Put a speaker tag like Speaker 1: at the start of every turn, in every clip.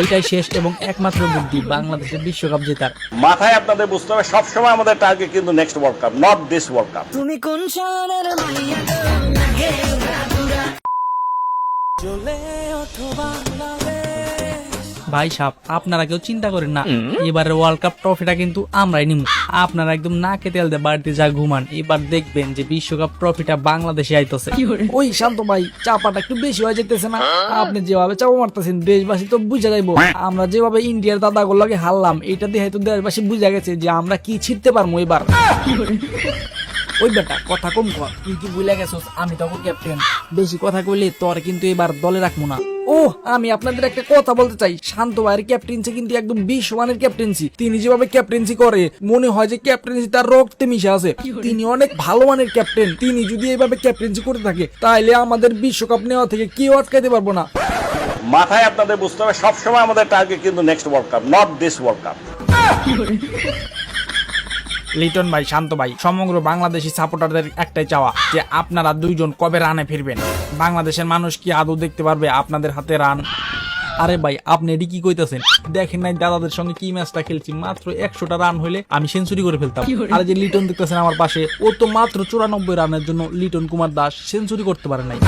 Speaker 1: এইটাই শেষ এবং একমাত্র বুদ্ধি বাংলাদেশের বিশ্বকাপ জেতার।
Speaker 2: মাথায় আপনাদের বুঝতে হবে সবসময় আমাদের টার্গেট কিন্তু next world cup, not this world cup.
Speaker 3: তুমি কোন শহরের মাইয়া গো, লাগে উড়াদুরা। চলে ওঠো বাংলাদেশ।
Speaker 1: ভাই সাহেব, আপনারা কেউ চিন্তা করেন না, এবারে ওয়ার্ল্ড কাপ ট্রফিটা কিন্তু আমরাই নিব। আপনারা একদম নাকে তেল দিয়ে বাড়িতে যা ঘুমান, এবার দেখবেন যে বিশ্বকাপ ট্রফিটা বাংলাদেশে আইতেছে। ওই শান্ত ভাই, চাপাটা একটু বেশি হয়ে যেতেছে না? আপনি যেভাবে চাপা মারতেছেন দেশবাসী তো বুঝে যাইবো। আমরা যেভাবে ইন্ডিয়ার দাদাগুলোকে হারলাম, এটা দিয়ে হয়তো দেশবাসী বুঝে গেছে যে আমরা কি ছিটতে পারবো এবার। ওই বেটা কথা কম কর, তুই কি ভুলে গেছস আমি তখন ক্যাপ্টেন। বেশি কথা কইলে তোর কিন্তু এবার দলে রাখবো না। ও আমি আপনাদের একটা কথা বলতে চাই, শান্ত ভাইয়ের ক্যাপ্টেন্সি কিন্তু একদম বিশ্বমানের ক্যাপ্টেন্সি। তিনি যেভাবে ক্যাপ্টেন্সি করে মনে হয় যে ক্যাপ্টেন্সি তার রক্তে মিশে আছে। তিনি অনেক ভালো মানের ক্যাপ্টেন। তিনি যদি এইভাবে ক্যাপ্টেন্সি করতে থাকে তাহলে আমাদের বিশ্বকাপ নেওয়া থেকে কেউ আটকাইতে পারবো না।
Speaker 2: মাথায় আপনাদের বুঝতে হবে সবসময় আমাদের টার্গেট কিন্তু next world cup, not this world cup.
Speaker 1: Liton ভাই, শান্ত ভাই, সমগ্র বাংলাদেশি সাপোর্টারদের একটাই চাওয়া যে আপনারা দুইজন কবে রানে ফিরবেন। বাংলাদেশের মানুষ কি আদৌ দেখতে পারবে আপনাদের হাতে রান? আরে ভাই আপনি এটি কি কইতাছেন? দেখেন নাই দাদাদের সঙ্গে কি ম্যাচটা খেলছি, মাত্র 100টা রান হইলে আমি সেঞ্চুরি করে ফেলতাম। আর যে লিটন দেখতেছেন আমার পাশে, ও তো মাত্র 94 রানের জন্য লিটন কুমার দাস সেঞ্চুরি করতে পারে নাই।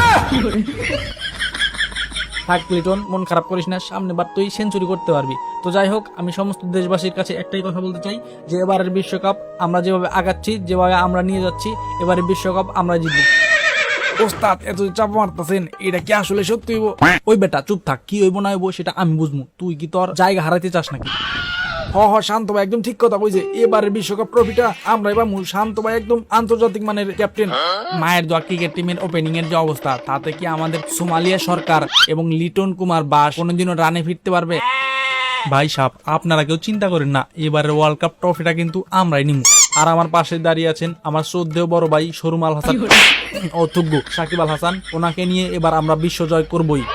Speaker 1: থাক লিটন, মন খারাপ করিস না, সামনে বার তুই সেঞ্চুরি করতে পারবি। তো যাই হোক, আমি সমস্ত দেশবাসীর কাছে একটাই কথা বলতে চাই যে এবারের বিশ্বকাপ আমরা যেভাবে আগাচ্ছি, যেভাবে আমরা নিয়ে যাচ্ছি, এবারের বিশ্বকাপ আমরা জিতব। ওস্তাদ এত চাপ মারতেছেন, এটা কি আসলে সত্যি হইব? ওই বেটা চুপ থাক, কি হইব না হইব সেটা আমি বুঝবো, তুই কি তোর জায়গা হারাইতে চাস নাকি? হ শান্ত ভাই একদম ঠিক কথা কইছে, এবারের বিশ্বকাপ ট্রফিটা আমরা এবার শান্ত ভাই একদম আন্তর্জাতিক মানের ক্যাপ্টেন। মায়ের দোয়া ক্রিকেট টিমের ওপেনিং এর যে অবস্থা, তাতে কি আমাদের সোমালিয়া সরকার এবং লিটন কুমার দাস কোনোদিনও রানে ফিরতে পারবে? ভাই সাহেব, আপনারা কেউ চিন্তা করেন না, এবারের ওয়ার্ল্ড কাপ ট্রফিটা কিন্তু আমরাই নিব। আর আমার পাশে দাঁড়িয়ে আছেন আমার শ্রদ্ধেয় বড় ভাই শরুম আল হাসান ও তুগ্গু সাকিব আল হাসান, ওনাকে নিয়ে এবার আমরা বিশ্ব জয় করবই।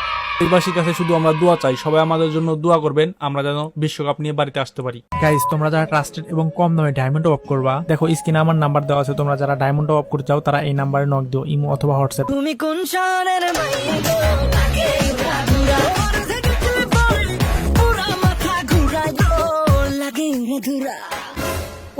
Speaker 1: দেশবাসীর কাছে শুধু আমরা দোয়া চাই, সবাই আমাদের জন্য দোয়া করবেন, আমরা যেন বিশ্বকাপ নিয়ে বাড়িতে আসতে পারি। গাইস, তোমরা যারা ট্রাস্টেড এবং কম দামে ডায়মন্ড অফ করবা, দেখো স্ক্রিনে আমার নাম্বার দেওয়া আছে, তোমরা যারা ডায়মন্ড অফ করতে চাও তারা এই নাম্বারে নক দিও, ইমো অথবা হোয়াটসঅ্যাপ।
Speaker 3: তুমি কোন শহরের মাইয়া গো, লাগে উড়াদুরা। পুরা মাথা ঘুরায় গো, লাগে উড়াদুরা।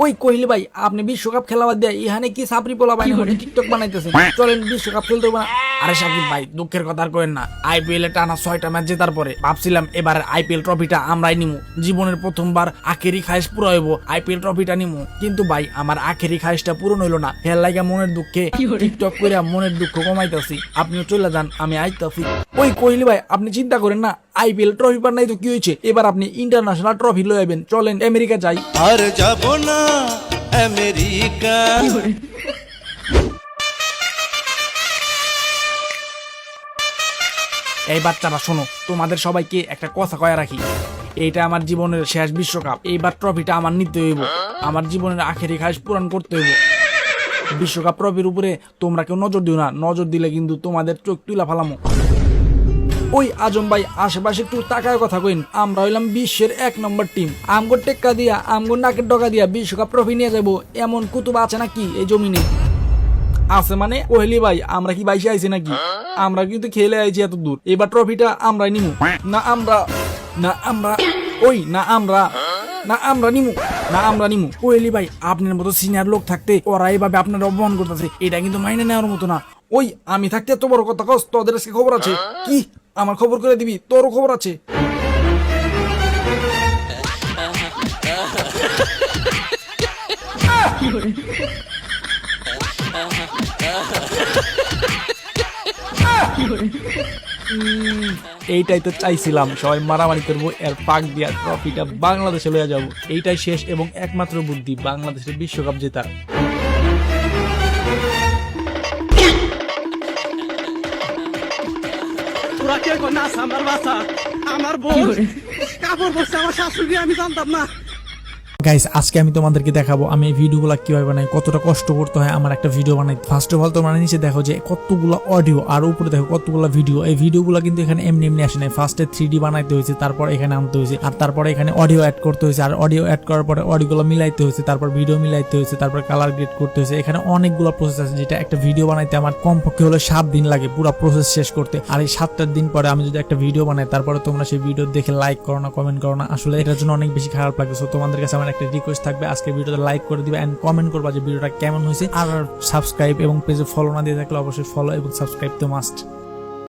Speaker 1: ওই কোহলি ভাই, আপনি বিশ্বকাপ খেলা বাদ দিয়ে এখানে কি সাপরি পোলা বাইনে টিকটক বানাইতেছেন? চলেন বিশ্বকাপ খেলতে হবে না। আরে সাকিব ভাই, দুঃখের কথা আর করেন না, আইপিএল এ টানা 6টা ম্যাচ জেতার পরে ভাবছিলাম এবারে আইপিএল ট্রফিটা আমরাই নিমু। জীবনের প্রথমবার আখেরি খায়েশ পুরো হইব, আইপিএল ট্রফিটা নিমু। কিন্তু ভাই আমার আখেরি খায়েশটা পূরণ হইলো না। খেয়াল লাগা মনের দুঃখে টিকটক করে মনের দুঃখ কমাইতেছি। আপনিও চলে যান, আমি আইতাছি। ওই কোহলি ভাই, আপনি চিন্তা করেন না, আইপিএল ট্রফি পার নাই তো কি হয়েছে, এবার আপনি ইন্টারন্যাশনাল ট্রফি লয়ে আইবেন। চলেন আমেরিকা যাই।
Speaker 4: আর যাব না আমেরিকা।
Speaker 1: এই বাচ্চারা শোনো, তোমাদের সবাইকে একটা কথা কয়া রাখি, এইটা আমার জীবনের শেষ বিশ্বকাপ। এইবার ট্রফিটা আমার নিতে হইব, আমার জীবনের আখেরি খায়েশ পূরণ করতে হইব। বিশ্বকাপ ট্রফির উপরে তোমরা কেউ নজর দিও না, নজর দিলে কিন্তু তোমাদের চোখ তুলা ফালামো। ওই আজম ভাই, আশেপাশে একটু তাকায় কথা কইন, আমরা হইলাম বিশ্বের 1 নম্বর টিম। আমগো টেক্কা দিয়া, আমগো নাকের ডগা দিয়া বিশ্বকাপ ট্রফি নিয়ে যাবো এমন কুতুব আছে নাকি এই জমিনে? আছে মানে কোহলি ভাই, আমরা কি বাইশে আইছি নাকি? আমরা কিন্তু খেলে আইছি এত দূর, এবার ট্রফিটা আমরাই নিমু। না আমরা নিমু। কোহলি ভাই, আপনার মতো সিনিয়র লোক থাকতে ওরা এইভাবে আপনার অপমান করতেছে, এটা কিন্তু মাইনে নেওয়ার মতো না। ওই আমি থাকতে এত বড় কথা কস, তোদের আজকে খবর আছে? কি আমার খবর করে দিবি? তোরও খবর আছে? এইটাই তো চাইছিলাম, সবাই মারামারি করবো, এর পাক দিয়া ট্রফিটা বাংলাদেশে লইয়া যাবো। এইটাই শেষ এবং একমাত্র বুদ্ধি বাংলাদেশের বিশ্বকাপ জেতার।
Speaker 5: তোরা কে কর না আমার বাসা, আমার বোন কাপড় পরছে, আমার শাশুড়ি আমি জানতাম না।
Speaker 1: গাইস আজকে আমি তোমাদেরকে দেখাবো আমি এই ভিডিওগুলো কিভাবে বানাই, কতটা কষ্ট করতে হয় আমার একটা ভিডিও বানাইতে। ফার্স্ট অফ অল তোমরা নিচে দেখো যে কতগুলো অডিও আর উপরে দেখো কতগুলো ভিডিও। এই ভিডিওগুলো কিন্তু এখানে এমনি এমনি আসে নাই, ফার্স্টে 3D বানাইতে হয়েছে, তারপর এখানে আনতে হয়েছে, আর তারপরে এখানে অডিও অ্যাড করতে হয়েছে, আর অডিও অ্যাড করার পরে অডিওগুলো মিলাইতে হয়েছে, তারপর ভিডিও মিলাইতে হয়েছে, তারপর কালার গ্রেড করতে হয়েছে। এখানে অনেকগুলো প্রসেস আছে, যেটা একটা ভিডিও বানাইতে আমার কমপক্ষে হলো 7 দিন লাগে পুরো প্রসেস শেষ করতে। আর এই 7টা দিন পরে আমি যদি একটা ভিডিও বানাই, তারপরে তোমরা সেই ভিডিও দেখে লাইক করো না, কমেন্ট করো না, আসলে এটার জন্য অনেক বেশি খারাপ লাগে। সো তোমাদের কাছে আমার একটা রিকোয়েস্ট থাকবে, আজকে ভিডিওতে লাইক করে দিবে এন্ড কমেন্ট করবা যে ভিডিওটা কেমন হয়েছে। আর সাবস্ক্রাইব এবং পেজে ফলো না দিয়ে থাকলে অবশ্যই ফলো এবং সাবস্ক্রাইব তো মাস্ট।